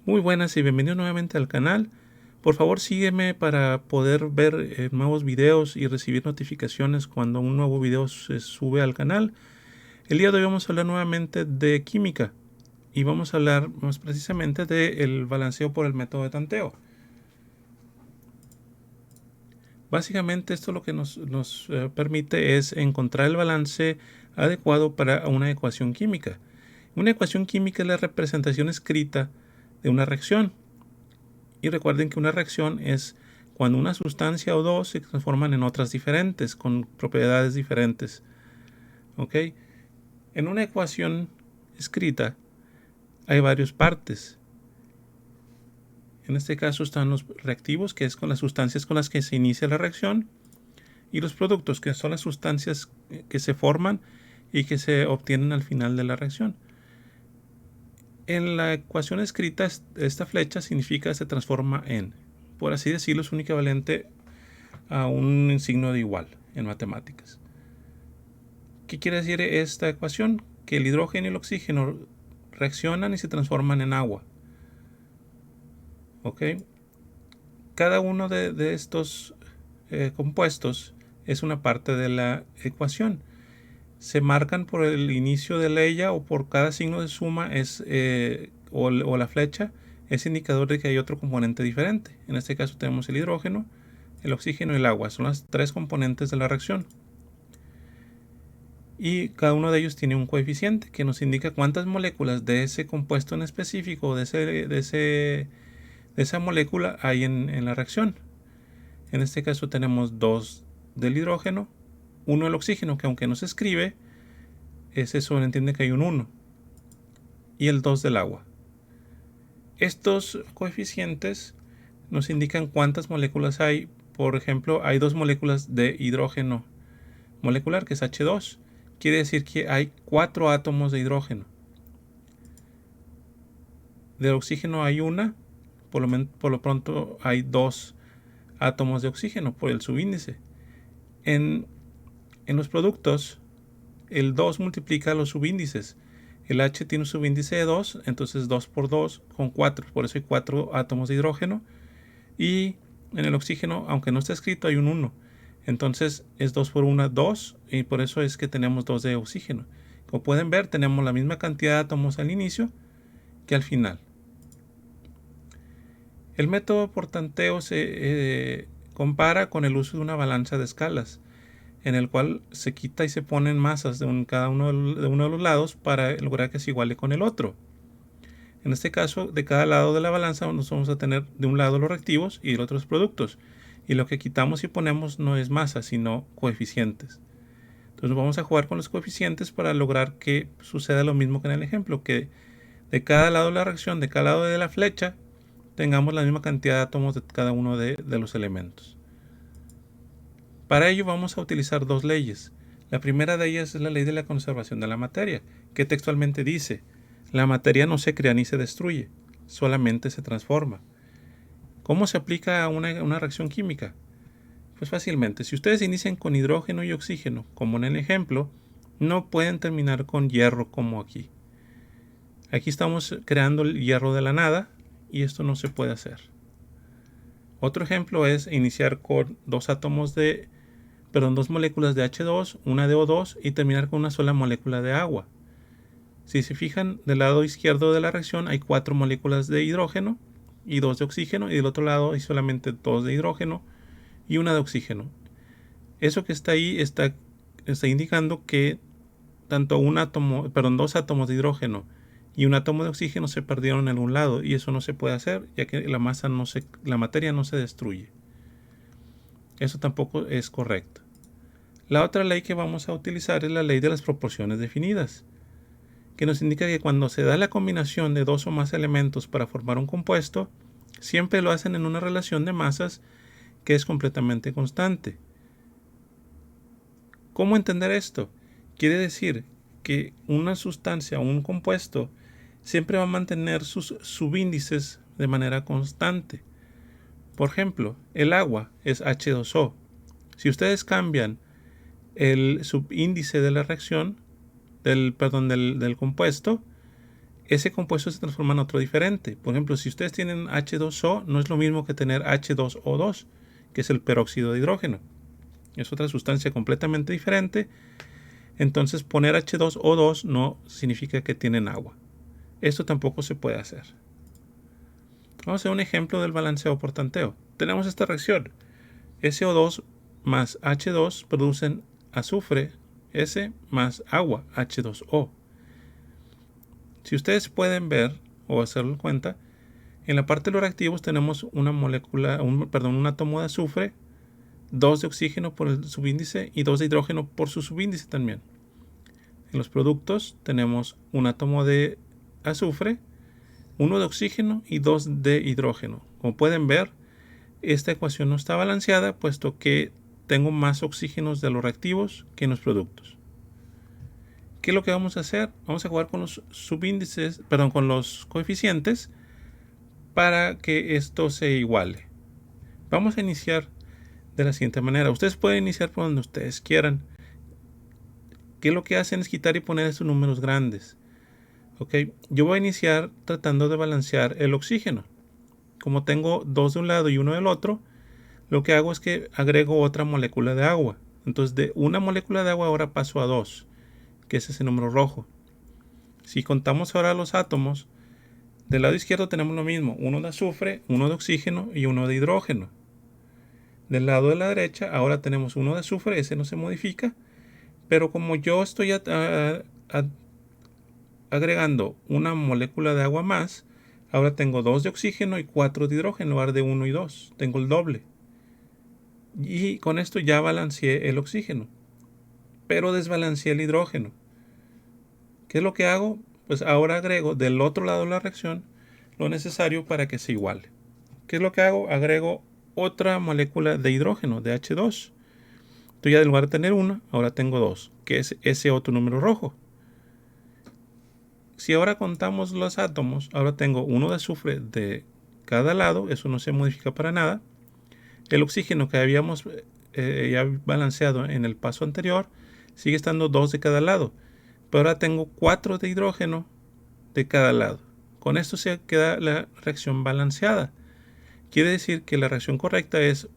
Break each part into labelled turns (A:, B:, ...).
A: Muy buenas y bienvenido nuevamente al canal. Por favor sígueme para poder ver nuevos videos y recibir notificaciones cuando un nuevo video se sube al canal. El día de hoy vamos a hablar nuevamente de química y vamos a hablar más precisamente del balanceo por el método de tanteo. Básicamente esto lo que nos permite es encontrar el balance adecuado para una ecuación química. Una ecuación química es la representación escrita de una reacción. Y recuerden que una reacción es cuando una sustancia o dos se transforman en otras diferentes, con propiedades diferentes. ¿Ok? En una ecuación escrita hay varias partes. En este caso están los reactivos, que es con las sustancias con las que se inicia la reacción, y los productos, que son las sustancias que se forman y que se obtienen al final de la reacción. En la ecuación escrita, esta flecha significa se transforma en. Por así decirlo, es un equivalente a un signo de igual en matemáticas. ¿Qué quiere decir esta ecuación? Que el hidrógeno y el oxígeno reaccionan y se transforman en agua. ¿Ok? Cada uno de estos compuestos es una parte de la ecuación. Se marcan por el inicio de ella o por cada signo de suma o la flecha es indicador de que hay otro componente diferente. En este caso tenemos el hidrógeno, el oxígeno y el agua. Son las tres componentes de la reacción. Y cada uno de ellos tiene un coeficiente que nos indica cuántas moléculas de ese compuesto en específico, de esa molécula hay en la reacción. En este caso tenemos 2 del hidrógeno, 1 del oxígeno, que aunque no se escribe, ese solo entiende que hay un 1, y el 2 del agua. Estos coeficientes nos indican cuántas moléculas hay. Por ejemplo, hay 2 moléculas de hidrógeno molecular, que es H2. Quiere decir que hay 4 átomos de hidrógeno. De oxígeno hay una, por lo pronto hay 2 átomos de oxígeno por el subíndice. En los productos, el 2 multiplica los subíndices. El H tiene un subíndice de 2, entonces 2 por 2 con 4, por eso hay 4 átomos de hidrógeno. Y en el oxígeno, aunque no está escrito, hay un 1. Entonces es 2 por 1, 2, y por eso es que tenemos 2 de oxígeno. Como pueden ver, tenemos la misma cantidad de átomos al inicio que al final. El método por tanteo se compara con el uso de una balanza de escalas, en el cual se quita y se ponen masas de cada uno de los lados para lograr que se iguale con el otro. En este caso, de cada lado de la balanza nos vamos a tener de un lado los reactivos y del otro los productos. Y lo que quitamos y ponemos no es masa, sino coeficientes. Entonces vamos a jugar con los coeficientes para lograr que suceda lo mismo que en el ejemplo, que de cada lado de la reacción, de cada lado de la flecha, tengamos la misma cantidad de átomos de cada uno de los elementos. Para ello vamos a utilizar 2 leyes. La primera de ellas es la ley de la conservación de la materia, que textualmente dice: la materia no se crea ni se destruye, solamente se transforma. ¿Cómo se aplica a una reacción química? Pues fácilmente, si ustedes inician con hidrógeno y oxígeno, como en el ejemplo, no pueden terminar con hierro como aquí. Aquí estamos creando el hierro de la nada y esto no se puede hacer. Otro ejemplo es iniciar con 2 moléculas de H2, una de O2 y terminar con una sola molécula de agua. Si se fijan, del lado izquierdo de la reacción hay 4 moléculas de hidrógeno y 2 de oxígeno, y del otro lado hay solamente 2 de hidrógeno y una de oxígeno. Eso que está ahí está indicando que tanto 2 átomos de hidrógeno y un átomo de oxígeno se perdieron en algún lado, y eso no se puede hacer, ya que la materia no se destruye. Eso tampoco es correcto. La otra ley que vamos a utilizar es la ley de las proporciones definidas, que nos indica que cuando se da la combinación de 2 o más elementos para formar un compuesto, siempre lo hacen en una relación de masas que es completamente constante. ¿Cómo entender esto? Quiere decir que una sustancia o un compuesto siempre va a mantener sus subíndices de manera constante. Por ejemplo, el agua es H2O. Si ustedes cambian el subíndice de la reacción, del compuesto, ese compuesto se transforma en otro diferente. Por ejemplo, si ustedes tienen H2O, no es lo mismo que tener H2O2, que es el peróxido de hidrógeno. Es otra sustancia completamente diferente. Entonces poner H2O2 no significa que tienen agua. Esto tampoco se puede hacer. Vamos a hacer un ejemplo del balanceo por tanteo. Tenemos esta reacción. SO2 más H2 producen azufre S más agua H2O. Si ustedes pueden ver o hacerlo en cuenta, en la parte de los reactivos tenemos una molécula, un átomo de azufre, 2 de oxígeno por el subíndice y 2 de hidrógeno por su subíndice también. En los productos tenemos un átomo de azufre, 1 de oxígeno y 2 de hidrógeno. Como pueden ver, esta ecuación no está balanceada, puesto que tengo más oxígenos de los reactivos que en los productos. ¿Qué es lo que vamos a hacer? Vamos a jugar con los subíndices, perdón, con los coeficientes para que esto se iguale. Vamos a iniciar de la siguiente manera. Ustedes pueden iniciar por donde ustedes quieran. ¿Qué es lo que hacen? Es quitar y poner estos números grandes. ¿Ok? Yo voy a iniciar tratando de balancear el oxígeno. Como tengo 2 de un lado y 1 del otro, lo que hago es que agrego otra molécula de agua. Entonces de una molécula de agua ahora paso a 2. Que es ese número rojo. Si contamos ahora los átomos, del lado izquierdo tenemos lo mismo, 1 de azufre, 1 de oxígeno y 1 de hidrógeno. Del lado de la derecha ahora tenemos 1 de azufre, ese no se modifica, pero como yo estoy agregando una molécula de agua más, ahora tengo 2 de oxígeno y 4 de hidrógeno en lugar de 1 y 2, tengo el doble. Y con esto ya balanceé el oxígeno, pero desbalanceé el hidrógeno. ¿Qué es lo que hago? Pues ahora agrego del otro lado de la reacción lo necesario para que se iguale. ¿Qué es lo que hago? Agrego otra molécula de hidrógeno, de H2. Entonces ya en lugar de tener una, ahora tengo 2, que es ese otro número rojo. Si ahora contamos los átomos, ahora tengo 1 de azufre de cada lado, eso no se modifica para nada. El oxígeno que habíamos ya balanceado en el paso anterior, sigue estando 2 de cada lado. Pero ahora tengo 4 de hidrógeno de cada lado. Con esto se queda la reacción balanceada. Quiere decir que la reacción correcta es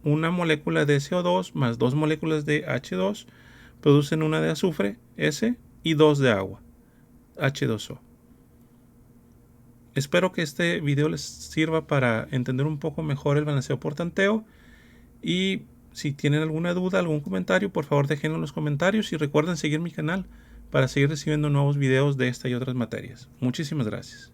A: una molécula de CO2 más 2 moléculas de H2 producen una de azufre, S, y 2 de agua, H2O. Espero que este video les sirva para entender un poco mejor el balanceo por tanteo. Y si tienen alguna duda, algún comentario, por favor déjenlo en los comentarios y recuerden seguir mi canal para seguir recibiendo nuevos videos de esta y otras materias. Muchísimas gracias.